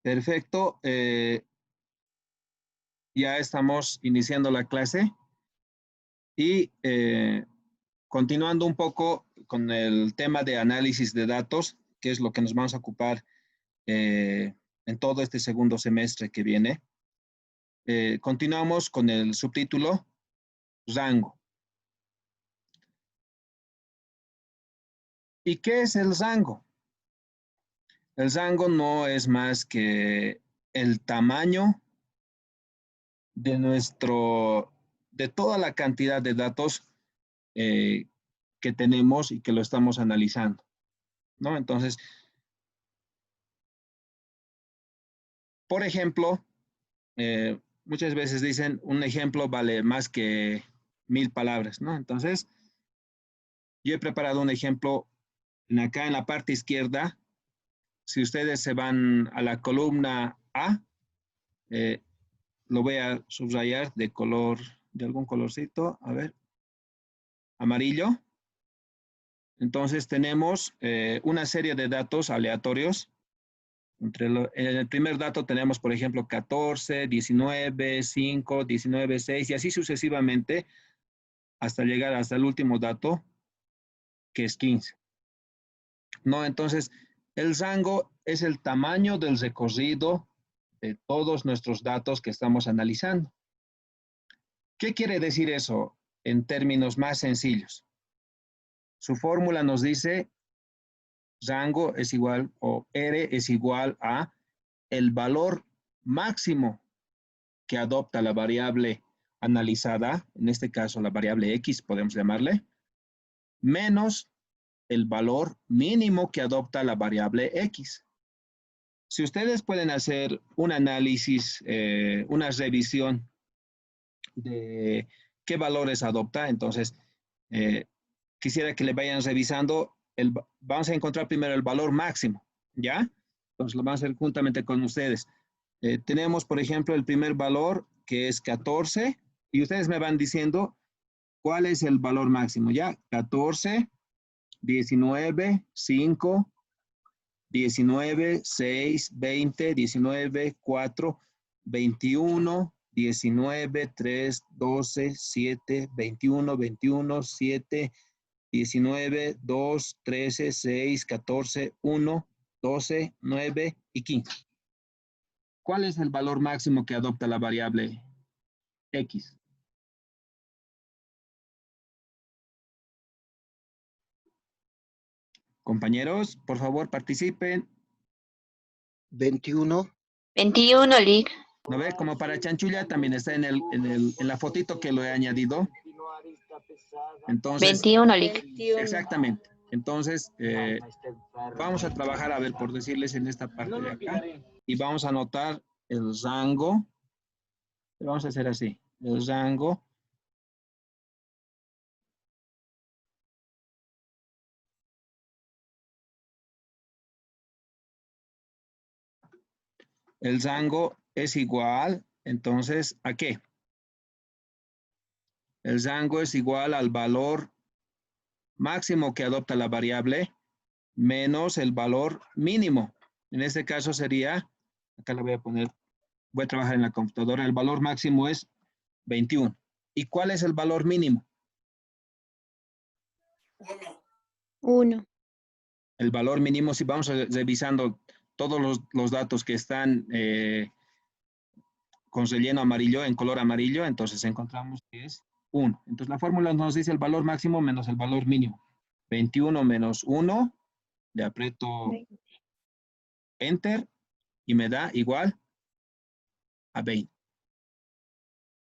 Perfecto. Ya estamos iniciando la clase y continuando un poco con el tema de análisis de datos, que es lo que nos vamos a ocupar en todo este segundo semestre que viene. Continuamos con el subtítulo rango. ¿Y qué es el rango? El rango no es más que el tamaño de toda la cantidad de datos que tenemos y que lo estamos analizando, ¿no? Entonces, por ejemplo, muchas veces dicen un ejemplo vale más que 1000 palabras, ¿no? Entonces, yo he preparado un ejemplo acá en la parte izquierda. Si ustedes se van a la columna A, lo voy a subrayar de color, de algún colorcito, a ver, amarillo. Entonces tenemos una serie de datos aleatorios. En el primer dato tenemos, por ejemplo, 14, 19, 5, 19, 6 y así sucesivamente hasta llegar hasta el último dato, que es 15. ¿No? Entonces, el rango es el tamaño del recorrido de todos nuestros datos que estamos analizando. ¿Qué quiere decir eso en términos más sencillos? Su fórmula nos dice rango es igual, o R es igual a el valor máximo que adopta la variable analizada, en este caso la variable X, podemos llamarle, menos el valor mínimo que adopta la variable X. Si ustedes pueden hacer un análisis, una revisión de qué valores adopta, entonces quisiera que le vayan revisando, vamos a encontrar primero el valor máximo, ¿ya? Entonces lo vamos a hacer juntamente con ustedes. Tenemos, por ejemplo, el primer valor, que es 14, y ustedes me van diciendo cuál es el valor máximo, ¿ya? 14, 19, 5, 19, 6, 20, 19, 4, 21, 19, 3, 12, 7, 21, 21, 7, 19, 2, 13, 6, 14, 1, 12, 9 y 15. ¿Cuál es el valor máximo que adopta la variable X? Compañeros, por favor, participen. 21. 21, Lick. ¿No ve? Como para Chanchulla también está en la fotito que lo he añadido. Entonces, 21, Lick. exactamente. Entonces, vamos a trabajar, a ver, por decirles en esta parte de acá. Y vamos a anotar el rango. Vamos a hacer así. El rango. El rango es igual, entonces, ¿a qué? El rango es igual al valor máximo que adopta la variable menos el valor mínimo. En este caso sería, acá le voy a poner, voy a trabajar en la computadora, el valor máximo es 21. ¿Y cuál es el valor mínimo? 1. El valor mínimo, si vamos revisando todos los datos que están con relleno amarillo, en color amarillo, entonces encontramos que es 1. Entonces la fórmula nos dice el valor máximo menos el valor mínimo. 21 menos 1, le aprieto Enter y me da igual a 20.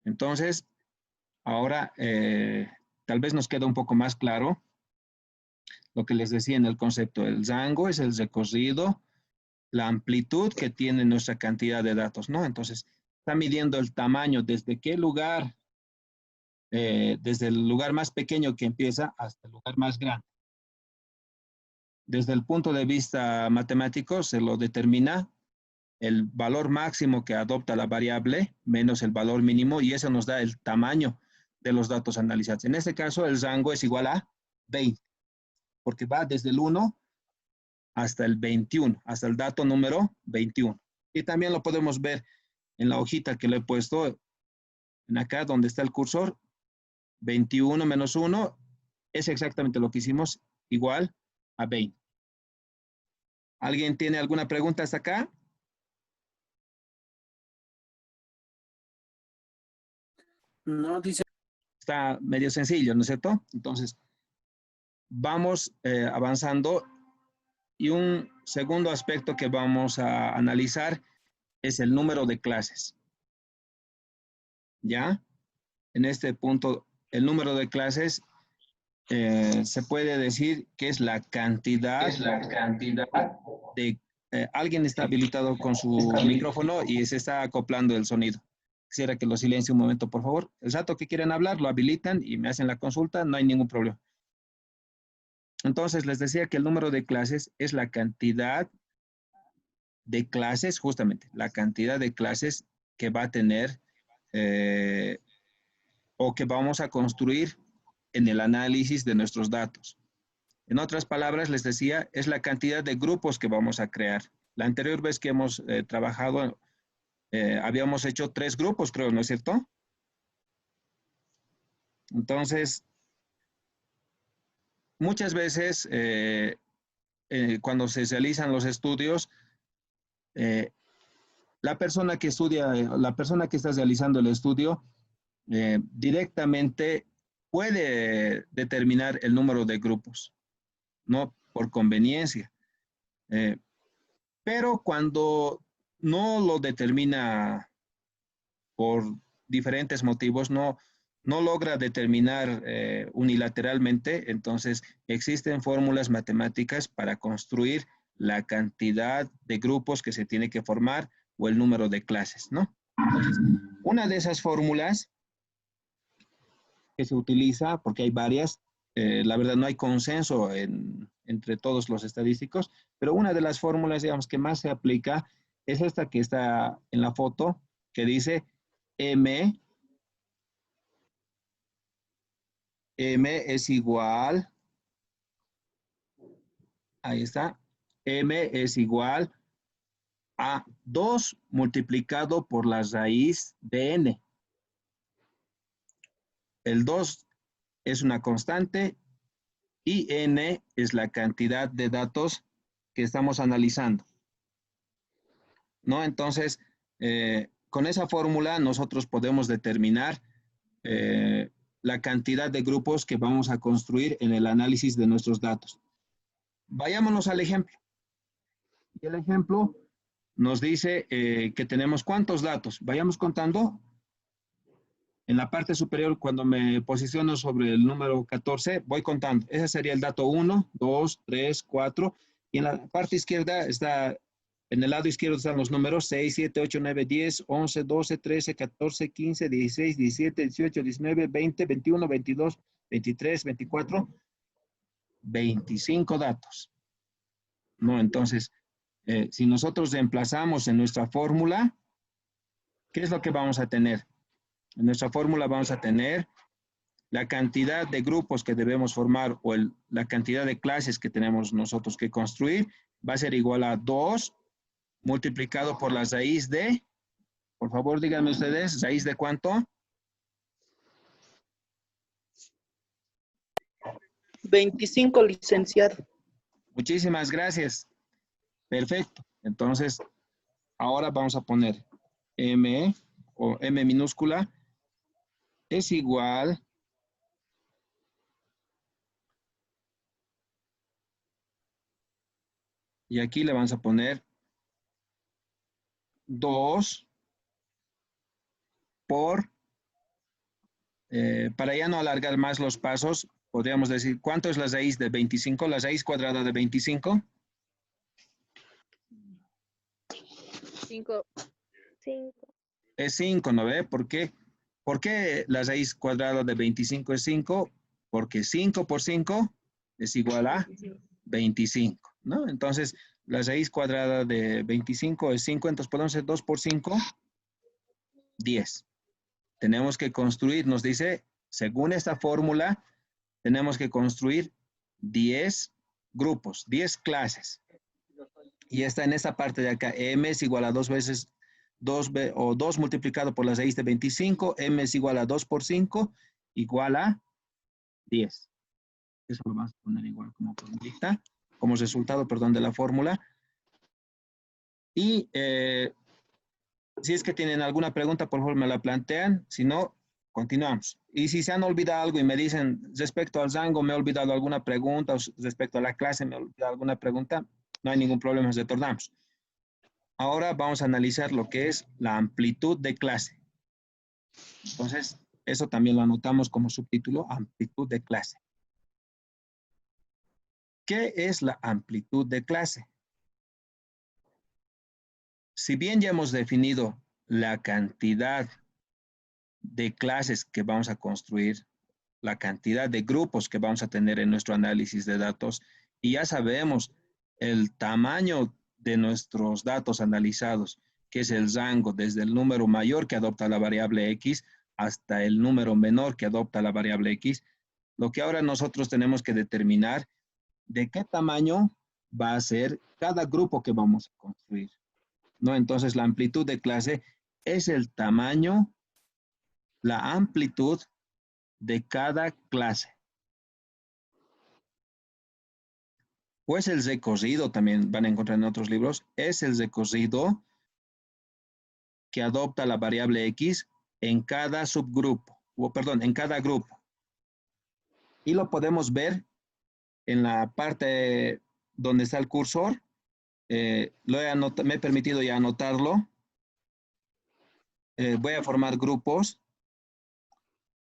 Entonces, ahora tal vez nos queda un poco más claro lo que les decía en el concepto. El rango es el recorrido, la amplitud que tiene nuestra cantidad de datos, ¿no? Entonces, está midiendo el tamaño desde qué lugar, desde el lugar más pequeño que empieza hasta el lugar más grande. Desde el punto de vista matemático se lo determina el valor máximo que adopta la variable menos el valor mínimo y eso nos da el tamaño de los datos analizados. En este caso, el rango es igual a 20, porque va desde el 1 hasta el 21, hasta el dato número 21. Y también lo podemos ver en la hojita que le he puesto, en acá donde está el cursor, 21 menos 1 es exactamente lo que hicimos, igual a 20. ¿Alguien tiene alguna pregunta hasta acá? No, dice. Está medio sencillo, ¿no es cierto? Entonces, vamos avanzando y un segundo aspecto que vamos a analizar es el número de clases. ¿Ya? En este punto, el número de clases se puede decir que es la cantidad de... alguien está habilitado con su micrófono y se está acoplando el sonido. Quisiera que lo silencie un momento, por favor. El rato que quieren hablar, lo habilitan y me hacen la consulta, no hay ningún problema. Entonces, les decía que el número de clases es la cantidad de clases, justamente, la cantidad de clases que va a tener o que vamos a construir en el análisis de nuestros datos. En otras palabras, les decía, es la cantidad de grupos que vamos a crear. La anterior vez que hemos trabajado, habíamos hecho 3 grupos, creo, ¿no es cierto? Entonces, muchas veces, cuando se realizan los estudios, la persona que estudia, la persona que está realizando el estudio, directamente puede determinar el número de grupos, no por conveniencia. Pero cuando no lo determina por diferentes motivos, no logra determinar unilateralmente, entonces existen fórmulas matemáticas para construir la cantidad de grupos que se tiene que formar o el número de clases, ¿no? Entonces, una de esas fórmulas que se utiliza, porque hay varias, la verdad no hay consenso entre todos los estadísticos, pero una de las fórmulas, digamos, que más se aplica es esta que está en la foto, que dice M es igual, ahí está, M es igual a 2 multiplicado por la raíz de n. El 2 es una constante y n es la cantidad de datos que estamos analizando, ¿no? Entonces, con esa fórmula nosotros podemos determinar la cantidad de grupos que vamos a construir en el análisis de nuestros datos. Vayámonos al ejemplo. Y el ejemplo nos dice que tenemos ¿cuántos datos? Vayamos contando. En la parte superior, cuando me posiciono sobre el número 14, voy contando. Ese sería el dato 1, 2, 3, 4. Y en la parte izquierda está, en el lado izquierdo están los números 6, 7, 8, 9, 10, 11, 12, 13, 14, 15, 16, 17, 18, 19, 20, 21, 22, 23, 24, 25 datos. ¿No? Entonces, si nosotros reemplazamos en nuestra fórmula, ¿qué es lo que vamos a tener? En nuestra fórmula vamos a tener la cantidad de grupos que debemos formar o la cantidad de clases que tenemos nosotros que construir va a ser igual a 2 multiplicado por la raíz de, por favor díganme ustedes, ¿raíz de cuánto? 25, licenciado. Muchísimas gracias. Perfecto. Entonces, ahora vamos a poner M o M minúscula es igual y aquí le vamos a poner 2 por, para ya no alargar más los pasos, podríamos decir, ¿cuánto es la raíz de 25? La raíz cuadrada de 25. 5. Es 5, ¿no ve? ¿Por qué? ¿Por qué la raíz cuadrada de 25 es 5? Porque 5 por 5 es igual a 25, ¿no? Entonces, la raíz cuadrada de 25 es 5, entonces podemos hacer 2 por 5, 10. Tenemos que construir, nos dice, según esta fórmula, tenemos que construir 10 grupos, 10 clases. Y está en esta parte de acá. M es igual a 2 veces 2 o 2 multiplicado por la raíz de 25. M es igual a 2 por 5, igual a 10. Eso lo vamos a poner igual como formulita, como resultado, perdón, de la fórmula. Y si es que tienen alguna pregunta, por favor me la plantean. Si no, continuamos. Y si se han olvidado algo y me dicen respecto al rango, me he olvidado alguna pregunta, o respecto a la clase, me he olvidado alguna pregunta, no hay ningún problema, retornamos. Ahora vamos a analizar lo que es la amplitud de clase. Entonces, eso también lo anotamos como subtítulo, amplitud de clase. ¿Qué es la amplitud de clase? Si bien ya hemos definido la cantidad de clases que vamos a construir, la cantidad de grupos que vamos a tener en nuestro análisis de datos, y ya sabemos el tamaño de nuestros datos analizados, que es el rango desde el número mayor que adopta la variable X hasta el número menor que adopta la variable X, lo que ahora nosotros tenemos que determinar de qué tamaño va a ser cada grupo que vamos a construir, ¿no? Entonces, la amplitud de clase es el tamaño, la amplitud de cada clase. O es el recorrido, también van a encontrar en otros libros, es el recorrido que adopta la variable X en cada subgrupo, o perdón, en cada grupo. Y lo podemos ver en la parte donde está el cursor. Me he permitido ya anotarlo. Voy a formar grupos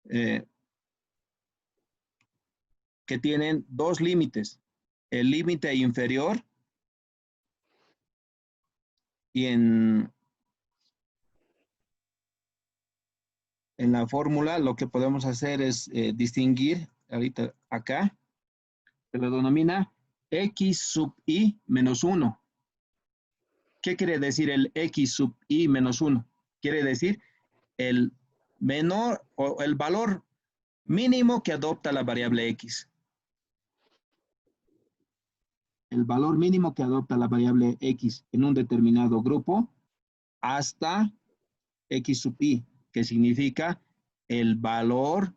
que tienen dos límites. El límite inferior y en la fórmula lo que podemos hacer es distinguir, ahorita acá, se lo denomina X sub I menos 1. ¿Qué quiere decir el X sub I menos 1? Quiere decir el menor o el valor mínimo que adopta la variable X. El valor mínimo que adopta la variable X en un determinado grupo hasta X sub I, que significa el valor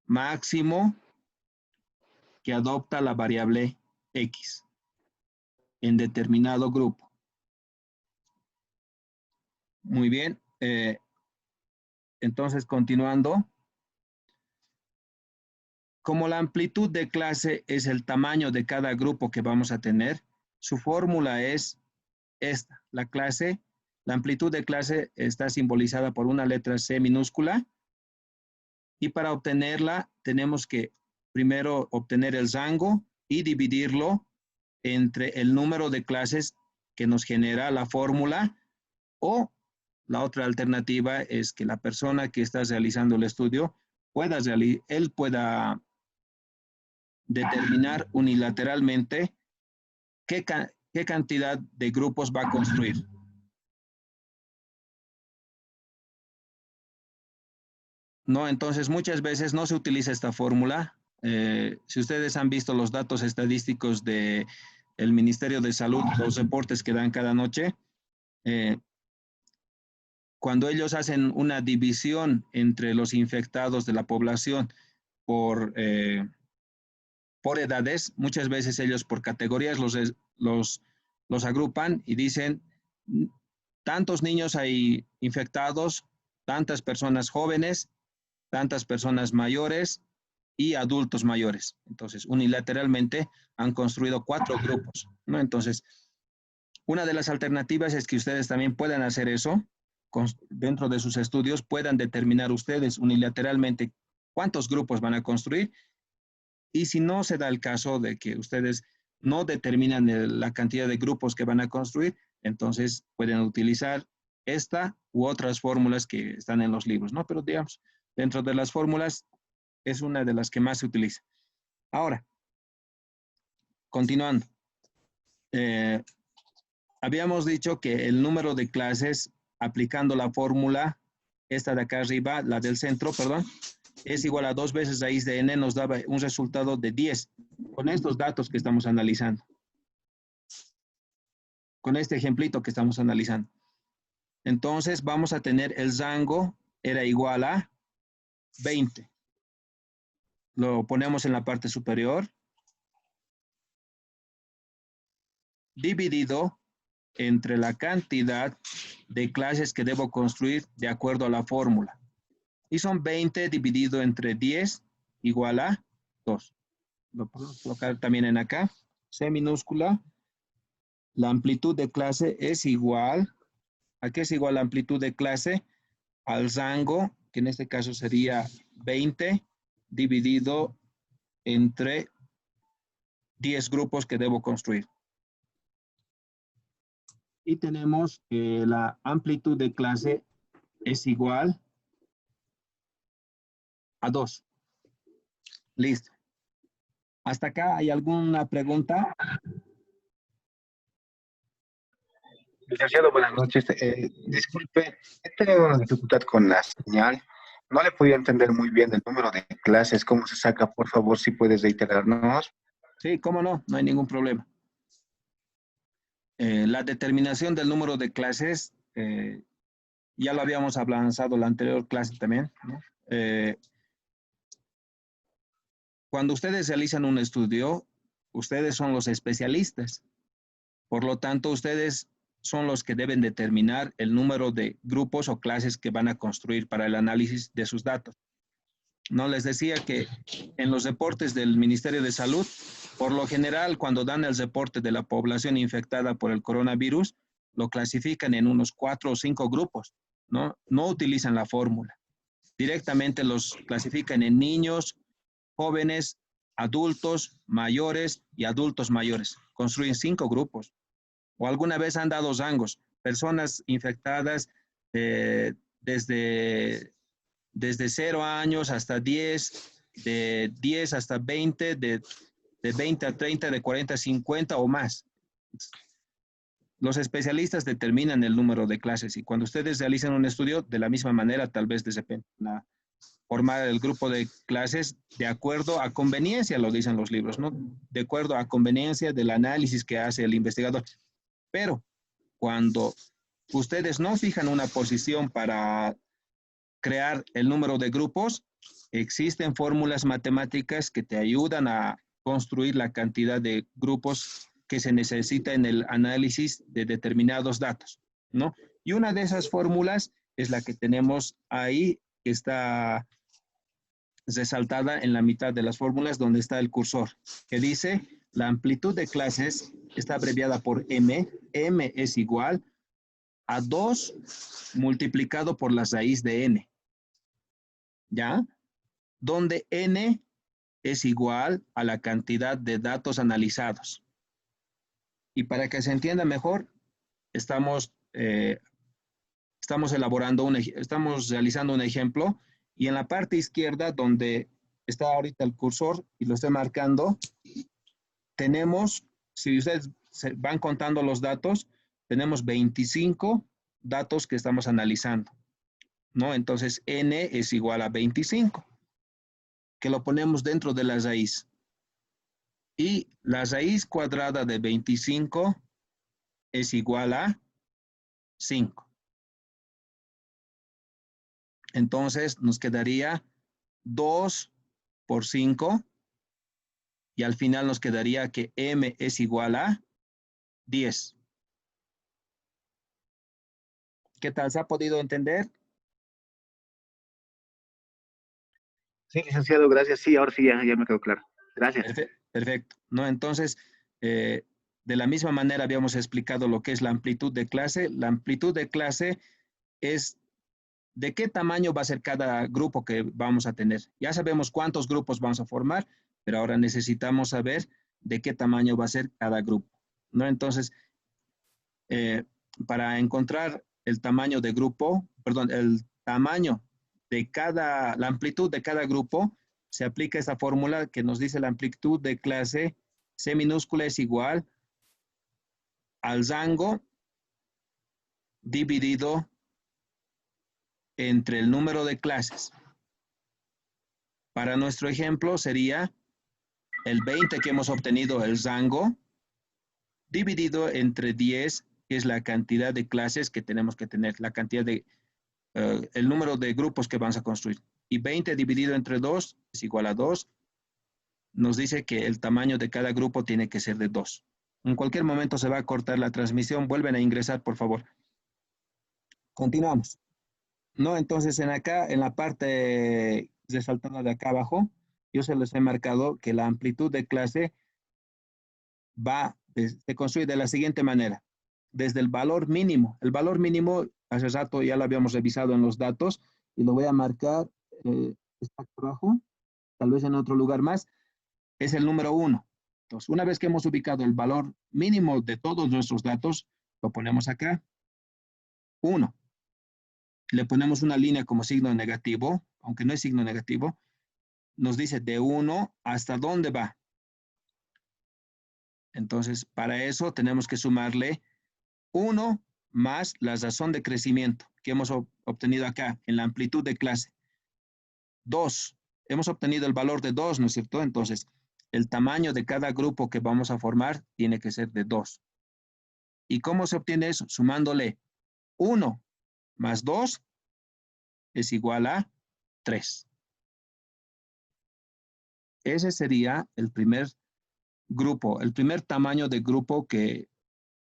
máximo que adopta la variable X en determinado grupo. Muy bien. Entonces, continuando. Como la amplitud de clase es el tamaño de cada grupo que vamos a tener, su fórmula es esta. La amplitud de clase está simbolizada por una letra C minúscula. Y para obtenerla, tenemos que primero obtener el rango y dividirlo entre el número de clases que nos genera la fórmula, o la otra alternativa es que la persona que está realizando el estudio pueda determinar unilateralmente qué cantidad de grupos va a construir. No, entonces muchas veces no se utiliza esta fórmula. Si ustedes han visto los datos estadísticos del Ministerio de Salud, los reportes que dan cada noche, cuando ellos hacen una división entre los infectados de la población por edades, muchas veces ellos por categorías los agrupan y dicen tantos niños hay infectados, tantas personas jóvenes, tantas personas mayores y adultos mayores. Entonces, unilateralmente han construido 4 grupos, ¿no? Entonces, una de las alternativas es que ustedes también puedan hacer eso, dentro de sus estudios, puedan determinar ustedes unilateralmente cuántos grupos van a construir. Y si no se da el caso de que ustedes no determinan la cantidad de grupos que van a construir, entonces pueden utilizar esta u otras fórmulas que están en los libros, ¿no? Pero digamos, dentro de las fórmulas es una de las que más se utiliza. Ahora, continuando. Habíamos dicho que el número de clases, aplicando la fórmula, esta de acá arriba, la del centro, perdón, es igual a 2 veces raíz de n, nos daba un resultado de 10, con estos datos que estamos analizando. con este ejemplito que estamos analizando. Entonces vamos a tener el rango era igual a 20. Lo ponemos en la parte superior. Dividido entre la cantidad de clases que debo construir de acuerdo a la fórmula. Y son 20 dividido entre 10 igual a 2. Lo podemos colocar también en acá. C minúscula. La amplitud de clase es igual. ¿A qué es igual la amplitud de clase? Al rango, que en este caso sería 20 dividido entre 10 grupos que debo construir. Y tenemos que la amplitud de clase es igual a 2. Listo. ¿Hasta acá hay alguna pregunta? Licenciado, buenas noches. Disculpe, he tenido una dificultad con la señal. No le podía entender muy bien el número de clases, cómo se saca. Por favor, si puedes reiterarnos. Sí, cómo no, no hay ningún problema. La determinación del número de clases, ya lo habíamos avanzado en la anterior clase también, ¿no? Cuando ustedes realizan un estudio, ustedes son los especialistas. Por lo tanto, ustedes son los que deben determinar el número de grupos o clases que van a construir para el análisis de sus datos. No les decía que en los reportes del Ministerio de Salud, por lo general, cuando dan el reporte de la población infectada por el coronavirus, lo clasifican en unos 4 o 5 grupos, ¿no? No utilizan la fórmula. Directamente los clasifican en niños, jóvenes, adultos, mayores y adultos mayores. Construyen 5 grupos. O alguna vez han dado rangos. Personas infectadas desde 0 años hasta 10, de 10 hasta 20, de 20 a 30, de 40 a 50 o más. Los especialistas determinan el número de clases y cuando ustedes realizan un estudio, de la misma manera, tal vez formar el grupo de clases de acuerdo a conveniencia, lo dicen los libros, ¿no? De acuerdo a conveniencia del análisis que hace el investigador. Pero cuando ustedes no fijan una posición para crear el número de grupos, existen fórmulas matemáticas que te ayudan a construir la cantidad de grupos que se necesita en el análisis de determinados datos, ¿no? Y una de esas fórmulas es la que tenemos ahí, que está resaltada en la mitad de las fórmulas donde está el cursor, que dice la amplitud de clases está abreviada por M. M es igual a 2 multiplicado por la raíz de N. ¿Ya? Donde N es igual a la cantidad de datos analizados. Y para que se entienda mejor, estamos realizando un ejemplo y en la parte izquierda donde está ahorita el cursor y lo estoy marcando, tenemos, si ustedes van contando los datos, tenemos 25 datos que estamos analizando, ¿no? Entonces, N es igual a 25, que lo ponemos dentro de la raíz. Y la raíz cuadrada de 25 es igual a 5. Entonces, nos quedaría 2 por 5 y al final nos quedaría que M es igual a 10. ¿Qué tal? ¿Se ha podido entender? Sí, licenciado, gracias. Sí, ahora sí ya me quedó claro. Gracias. Perfecto. ¿No? Entonces, de la misma manera habíamos explicado lo que es la amplitud de clase. La amplitud de clase es de qué tamaño va a ser cada grupo que vamos a tener. Ya sabemos cuántos grupos vamos a formar, pero ahora necesitamos saber de qué tamaño va a ser cada grupo, ¿no? Entonces, para encontrar el tamaño de grupo, perdón, el tamaño de la amplitud de cada grupo, se aplica esta fórmula que nos dice la amplitud de clase C minúscula es igual al rango dividido entre el número de clases. Para nuestro ejemplo sería el 20 que hemos obtenido el rango dividido entre 10 que es la cantidad de clases que tenemos que tener, la cantidad de, el número de grupos que vamos a construir. Y 20 dividido entre 2 es igual a 2. Nos dice que el tamaño de cada grupo tiene que ser de 2. En cualquier momento se va a cortar la transmisión. Vuelven a ingresar, por favor. Continuamos. ¿No? Entonces, en la parte resaltada de acá abajo, yo se les he marcado que la amplitud de clase se construye de la siguiente manera. Desde el valor mínimo. El valor mínimo, hace rato ya lo habíamos revisado en los datos, y lo voy a marcar, está acá abajo, tal vez en otro lugar más, es el número 1. Entonces, una vez que hemos ubicado el valor mínimo de todos nuestros datos, lo ponemos acá, 1. Le ponemos una línea como signo negativo, aunque no es signo negativo, nos dice de 1 hasta dónde va. Entonces, para eso tenemos que sumarle 1 más la razón de crecimiento que hemos obtenido acá en la amplitud de clase. 2. Hemos obtenido el valor de 2, ¿no es cierto? Entonces, el tamaño de cada grupo que vamos a formar tiene que ser de 2. ¿Y cómo se obtiene eso? Sumándole 1 más 2 es igual a 3. Ese sería el primer grupo, el primer tamaño de grupo que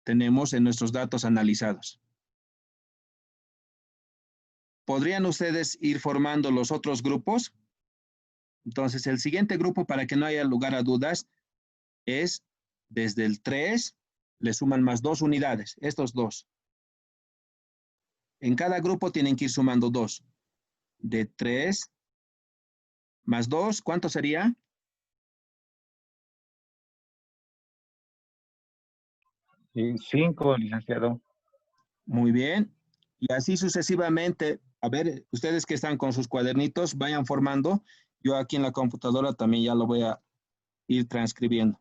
tenemos en nuestros datos analizados. ¿Podrían ustedes ir formando los otros grupos? Entonces, el siguiente grupo, para que no haya lugar a dudas, es desde el 3, le suman más 2 unidades, estos 2. En cada grupo tienen que ir sumando 2. De 3 más 2, ¿cuánto sería? 5, licenciado. Muy bien. Y así sucesivamente. A ver, ustedes que están con sus cuadernitos, vayan formando. Yo aquí en la computadora también ya lo voy a ir transcribiendo.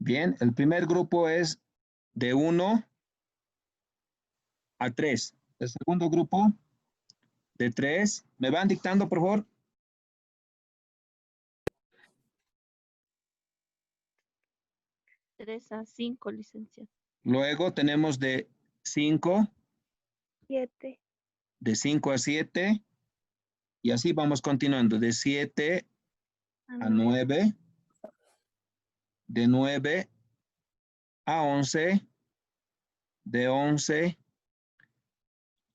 Bien, el primer grupo es de 1 a 3. El segundo grupo de 3. ¿Me van dictando, por favor? 3 a 5, licenciado. Luego tenemos de 5, 7. de 5 a 7. Y así vamos continuando. De 7 a 9. De 9 a 11. De 11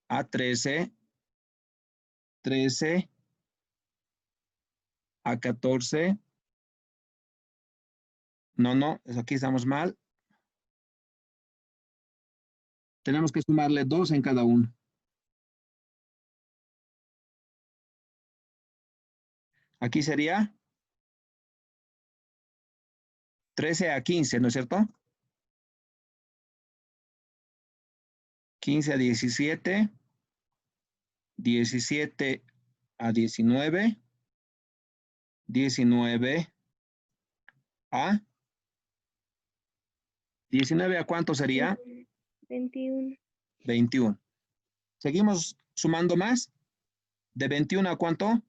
a 13. 13 a 14. No, aquí estamos mal. Tenemos que sumarle 2 en cada uno. Aquí sería 13 a 15, ¿no es cierto? 15 a 17. 17 a 19. 19 a... ¿19 a cuánto sería? 21. 21. ¿Seguimos sumando más? ¿De 21 a cuánto?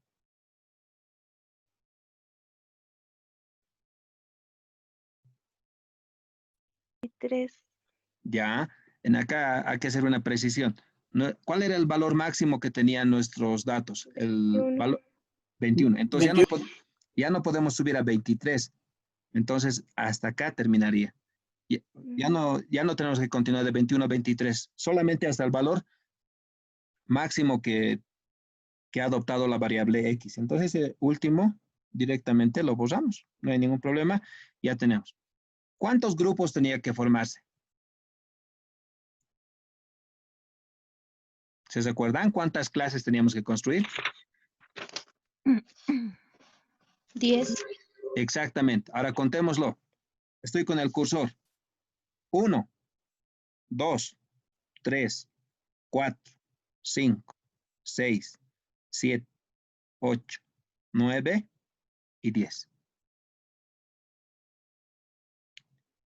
3. Ya, en acá hay que hacer una precisión. ¿Cuál era el valor máximo que tenían nuestros datos? El valor 21. Entonces ya no podemos subir a 23. Entonces hasta acá terminaría. Ya no tenemos que continuar de 21 a 23. Solamente hasta el valor máximo que ha adoptado la variable X. Entonces ese último directamente lo borramos. No hay ningún problema. Ya tenemos. ¿Cuántos grupos tenía que formarse? ¿Se recuerdan cuántas clases teníamos que construir? 10. Exactamente. Ahora contémoslo. Estoy con el cursor. 1, 2, 3, 4, 5, 6, 7, 8, 9 y 10.